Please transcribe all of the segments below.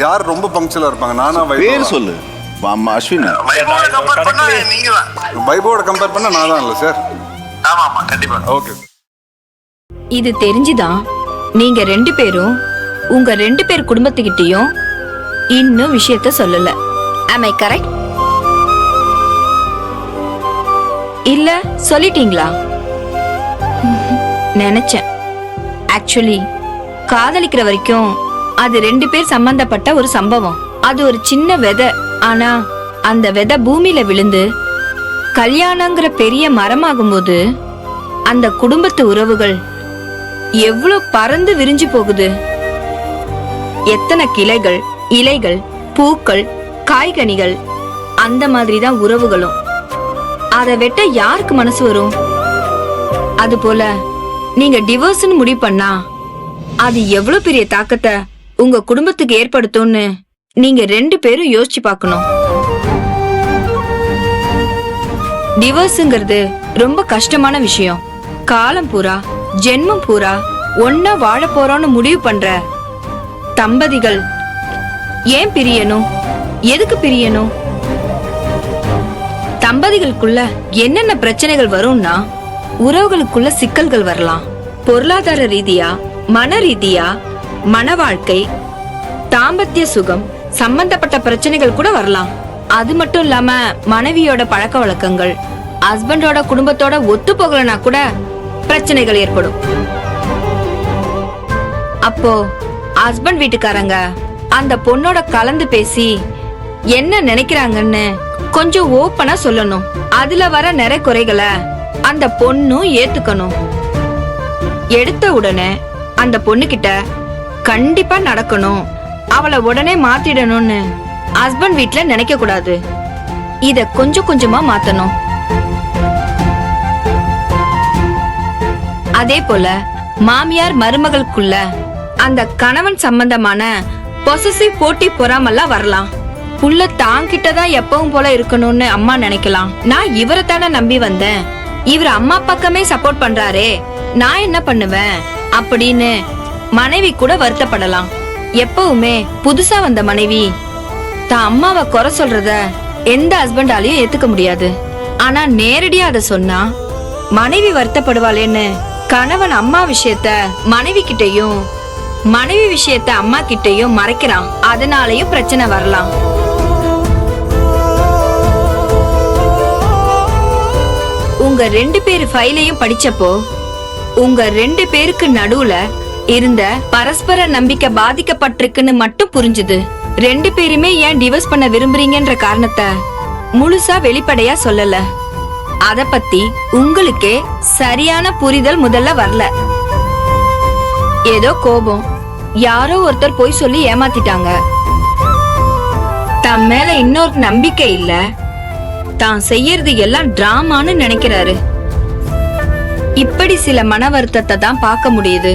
யார் ரொம்ப பங்க்சுவலா இருப்பாங்க? நானா பேர் சொல்லு. அம்மா அஸ்வின். வைபோட கம்பேர் பண்ணா நான் தான் இல்ல சார். ஆமா ஆமா கண்டிப்பா. ஓகே. இது தெரிஞ்சுதான் நீங்க 2 பேரும் உங்க 2 பேர் குடும்பத்துக்கிட்டயும் இன்னும் விஷயத்த சொல்லல. am I correct? இல்ல சொல்லிட்டீங்களா? நினைச்சேன். ஆக்சுவலி காதலிக்கிற வரைக்கும் அது 2 பேர் சம்பந்தப்பட்ட ஒரு சம்பவம். அது ஒரு சின்ன விதை. ஆனா அந்த விதை பூமியில விழுந்து கல்யாணங்கிற பெரிய மரமாகும்போது அந்த குடும்பத்து உறவுகள் எவ்வளவு பறந்து விரிஞ்சு போகுது. எத்தனை கிளைகள், இலைகள், பூக்கள், காய்கனிகள், அந்த மாதிரிதான் உறவுகளும். அதை வெட்ட யாருக்கு மனசு வரும்? அது போல நீங்க டிவோர்ஸ்னு முடிவு பண்ணா அது எவ்வளவு பெரிய தாக்கத்தை உங்க குடும்பத்துக்கு ஏற்படுத்தும்னு நீங்க 2 பேரும் யோசிச்சு பார்க்கணும். டிவோர்ஸ்ங்கிறது ரொம்ப கஷ்டமான விஷயம். காலம் பூரா, ஜென்மம் பூரா ஒன்னா வாழ போறோம்னு முடிவு பண்ற தம்பதிகள் ஏன் பிரியணும்? எதுக்கு பிரியணும்? தம்பதிகளுக்குள்ள என்னென்ன பிரச்சனைகள் வரும்னா, உறவுகளுக்குள்ள சிக்கல்கள் வரலாம். பொருளாதார ரீதியா, மன ரீதியா, மன வாழ்க்கை, தாம்பத்திய சுகம் சம்பந்தப்பட்ட பிரச்சனைகள் கூட வரலாம். அது மட்டும் இல்லாம மனைவியோட பழக்க வழக்கங்கள், ஹஸ்பண்டோட குடும்பத்தோட ஒத்து போகலனா கூட பிரச்சனைகள் ஏற்படும். அப்போ ஹஸ்பண்ட் வீட்டுக்காரங்க அந்த பொண்ணோட கலந்து பேசி என்ன நினைக்கிறாங்கன்னு கொஞ்சம் ஓப்பனா சொல்லணும். அதுல வர நிறை குறைகளை அந்த பொண்ணும் ஏத்துக்கணும். எடுத்த உடனே அந்த பொண்ணு கிட்ட கண்டிப்பா நடக்கணும், அவளை உடனே மாத்திடணும்னு ஹஸ்பண்ட் வீட்ல நினைக்க கூடாது. இத கொஞ்சம் கொஞ்சமா மாத்தணும். அதே போல மாமியார் மருமகளுக்குள்ள அந்த கணவன் சம்பந்தமான பொசசிவ் போட்டி பொறாமல்லாம் வரலாம். புள்ள தாங்கிட்டதான் எப்பவும் போல இருக்கணும்னு அம்மா நினைக்கலாம். நான் இவரை தானே நம்பி வந்தேன், இவர் அம்மா பக்கமே சப்போர்ட் பண்றாரே, நான் என்ன பண்ணுவேன் அப்படின்னு மனைவி கூட வருத்தப்படலாம். எப்பவுமே புதுசா வந்த மனைவி தான் அம்மாவை குறை சொல்றத எந்த ஹஸ்பண்டாலையும் ஏத்துக்க முடியாது. ஆனா நேரடியா அதை சொன்னா மனைவி வருத்தப்படுவாளேன்னு கணவன் அம்மா விஷயத்த மனைவி கிட்டையும், மனைவி விஷயத்த அம்மா கிட்டையும் மறைக்கிறான். அதனாலயும் பிரச்சனை வரலாம். உங்க 2 பேர் ஃபைலையும் படிச்சப்போ உங்க 2 பேருக்கு நடுவுல இருந்த பரஸ்பர நம்பிக்கை பாதிக்கப்பட்டிருக்குன்னு மட்டும் புரிஞ்சுது. 2 பேருமே ஏன் டிவோர்ஸ் பண்ண விரும்புறீங்கன்ற காரணத்தை முழுசா வெளிப்படையா சொல்லல. அத பத்தி உங்களுக்கே சரியான புரிதல் முதல்ல வரல. ஏதோ கோபம், யாரோ ஒருத்தர் போய் சொல்லி ஏமாத்திட்டாங்க, தம் மேல இன்னொரு நம்பிக்கை இல்ல, தான் செய்யறது எல்லாம் டிராமான்னு நினைக்கிறாரு. இப்படி சில மன வருத்தத்தை தான் பார்க்க முடியுது.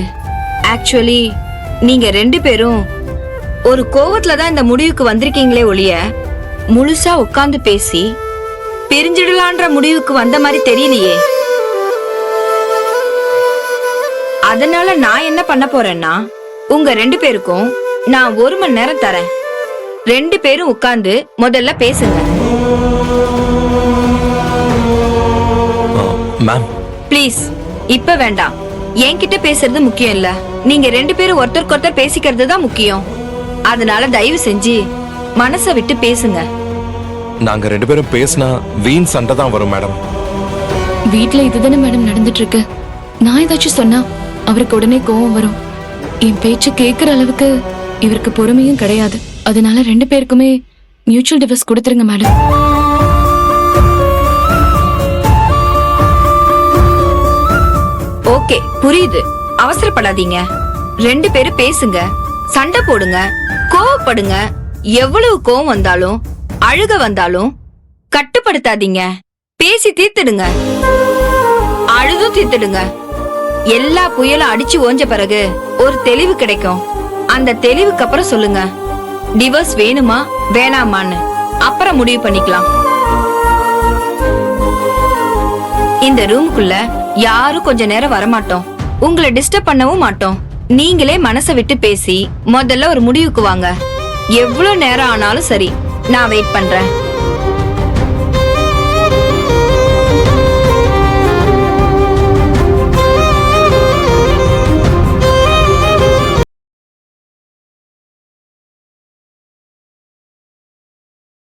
ஆக்சுவலி நீங்க 2 பேரும் ஒரு கோவத்துல தான் இந்த முடிவுக்கு வந்திருக்கீங்களே ஒழிய முழுசா உட்கார்ந்து பேசி பிரிஞ்சிடலான்ற முடிவுக்கு வந்த மாதிரி தெரியலையே. அதனால நான் என்ன பண்ண போறேன்னா, உங்க 2 பேருக்கும் நான் 1 மணி நேரம் தரேன். 2 பேரும் உட்கார்ந்து முதல்ல பேசுங்க. மேம் ப்ளீஸ், இப்ப வேண்டாம். என்கிட்ட பேசுறது முக்கியம் இல்ல, நீங்க 2 பேரும் ஒருத்தருக்கு ஒருத்தர் பேசிக்கிறது தான் முக்கியம். அதனால தயவு செஞ்சு மனசை விட்டு பேசுங்க. நாங்க 2 பேரும் பேசினா வீண் சண்டை தான் வரும் மேடம். வீட்ல இதுதானே மேடம் நடந்துட்டு இருக்கு. நான் ஏதாச்சும் சொன்னா அவருக்கு உடனே கோவம் வரும். என் பேச்சு கேட்கிற அளவுக்கு இவருக்கு பொறுமையும் கிடையாது. அதனால 2 பேருக்குமே மியூச்சுவல் டிவோர்ஸ் கொடுத்துருங்க மேடம். ஓகே, புரியுது. அவசரப்படாதீங்க. 2 பேரும் பேசுங்க, சண்டை போடுங்க, கோவப்படுங்க. எவ்வளவு கோவம் வந்தாலும் அழுக வந்தாலும் கட்டுப்படுத்தாதீங்க. பேசி தீர்த்துடுங்க, அழுதும் தீர்த்துடுங்க. எல்லா புயலும் அடிச்சு ஓஞ்ச பிறகு ஒரு தெளிவு கிடைக்கும். அந்த தெளிவுக்கு அப்புறம் சொல்லுங்க, டிவோர்ஸ் வேணுமா வேணாமான்னு. அப்புறம் முடிவு பண்ணிக்கலாம். இந்த ரூமுக்குள்ள யாரும் கொஞ்ச நேரம் வரமாட்டோம், உங்களை டிஸ்டர்ப் பண்ணவும் மாட்டோம். நீங்களே மனசை விட்டு பேசி முதல்ல ஒரு முடிவுக்கு வாங்க. எவ்வளவு நேரம் ஆனாலும் சரி நான் வெயிட் பண்றேன்.